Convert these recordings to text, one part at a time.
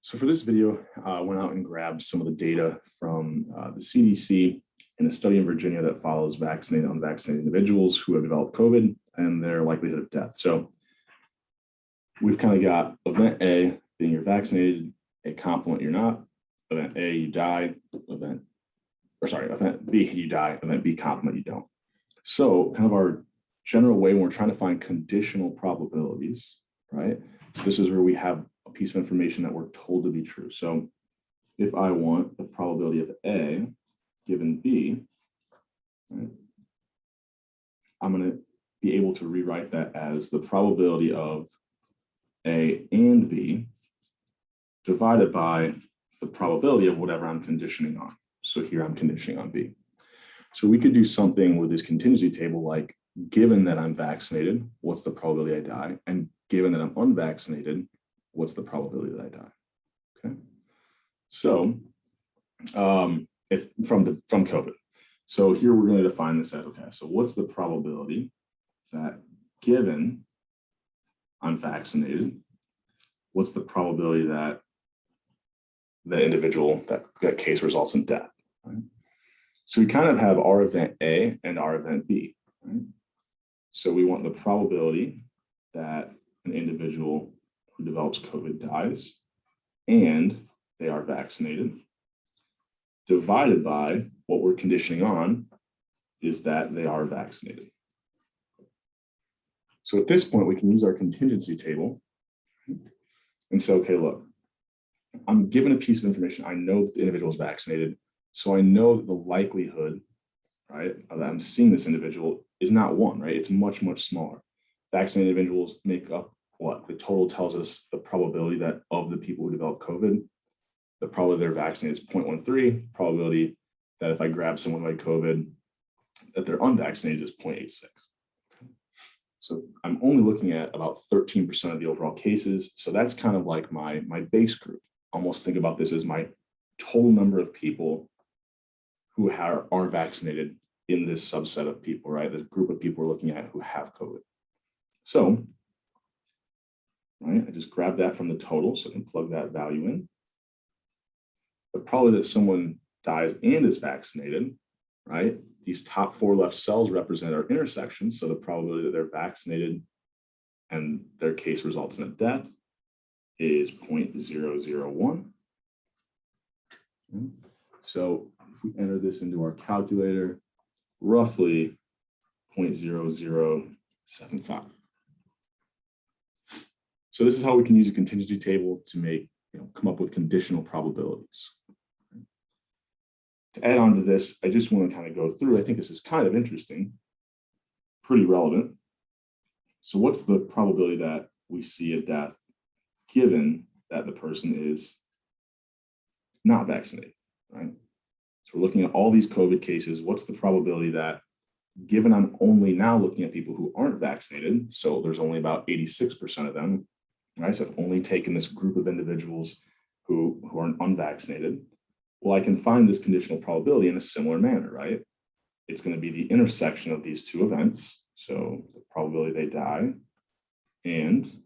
So for this video, I went out and grabbed some of the data from the CDC in a study in Virginia that follows vaccinated and unvaccinated individuals who have developed COVID and their likelihood of death. So we've kind of got event A being you're vaccinated, a complement you're not, event A you die, event B you die, event B complement you don't. So kind of our general way when we're trying to find conditional probabilities, right? So this is where we have a piece of information that we're told to be true. So if I want the probability of A given B, right, I'm going to be able to rewrite that as the probability of A and B divided by the probability of whatever I'm conditioning on. So here I'm conditioning on B. So we could do something with this contingency table like, given that I'm vaccinated, what's the probability I die? And given that I'm unvaccinated, what's the probability that I die? Okay. So if from COVID. So here we're going to define this as, okay, so what's the probability that given I'm vaccinated, what's the probability that the individual, that case results in death? Right? So we kind of have our event A and our event B. Right? So we want the probability that an individual who develops COVID dies and they are vaccinated, divided by what we're conditioning on is that they are vaccinated. So at this point, we can use our contingency table and say, okay, look, I'm given a piece of information. I know that the individual is vaccinated. So I know that the likelihood, right, that I'm seeing this individual is not one, right? It's much, much smaller. Vaccinated individuals make up what? The total tells us the probability that of the people who develop COVID, the probability they're vaccinated is 0.13, probability that if I grab someone like COVID, that they're unvaccinated is 0.86. So I'm only looking at about 13% of the overall cases. So that's kind of like my base group. Almost think about this as my total number of people who are vaccinated in this subset of people, right? The group of people we're looking at who have COVID. So, right, I just grab that from the total, so I can plug that value in. The probability that someone dies and is vaccinated, right? These top four left cells represent our intersection. So the probability that they're vaccinated and their case results in a death is 0.001. So if we enter this into our calculator, roughly 0.0075. So this is how we can use a contingency table to come up with conditional probabilities. To add on to this, I just want to kind of go through, I think this is kind of interesting, pretty relevant. So what's the probability that we see a death given that the person is not vaccinated, right? So we're looking at all these COVID cases. What's the probability that given I'm only now looking at people who aren't vaccinated, so there's only about 86% of them, right? So I've only taken this group of individuals who are unvaccinated. Well, I can find this conditional probability in a similar manner, right? It's going to be the intersection of these two events. So the probability they die and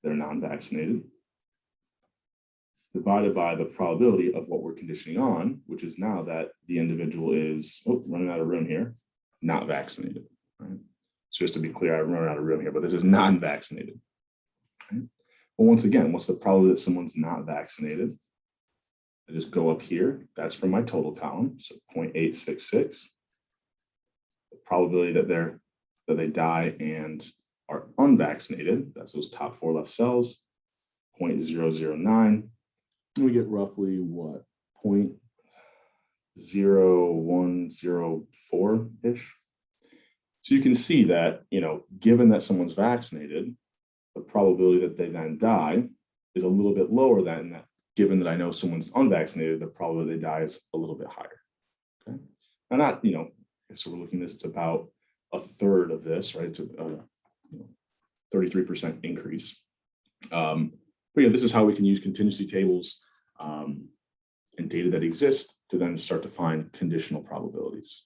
they're non-vaccinated divided by the probability of what we're conditioning on, which is now that the individual is, running out of room here, not vaccinated, right? So just to be clear, I'm running out of room here, but this is non-vaccinated. Right? Well, once again, what's the probability that someone's not vaccinated? I just go up here. That's from my total column, so 0.866. The probability that they die and are unvaccinated, that's those top four left cells, 0.009. And we get roughly what, 0.0104-ish. So you can see that, given that someone's vaccinated, the probability that they then die is a little bit lower than that. Given that I know someone's unvaccinated, the probability they die is a little bit higher. Okay. Now, not, so we're looking at this, it's about a third of this, right? It's a 33% increase. But yeah, this is how we can use contingency tables and data that exist to then start to find conditional probabilities.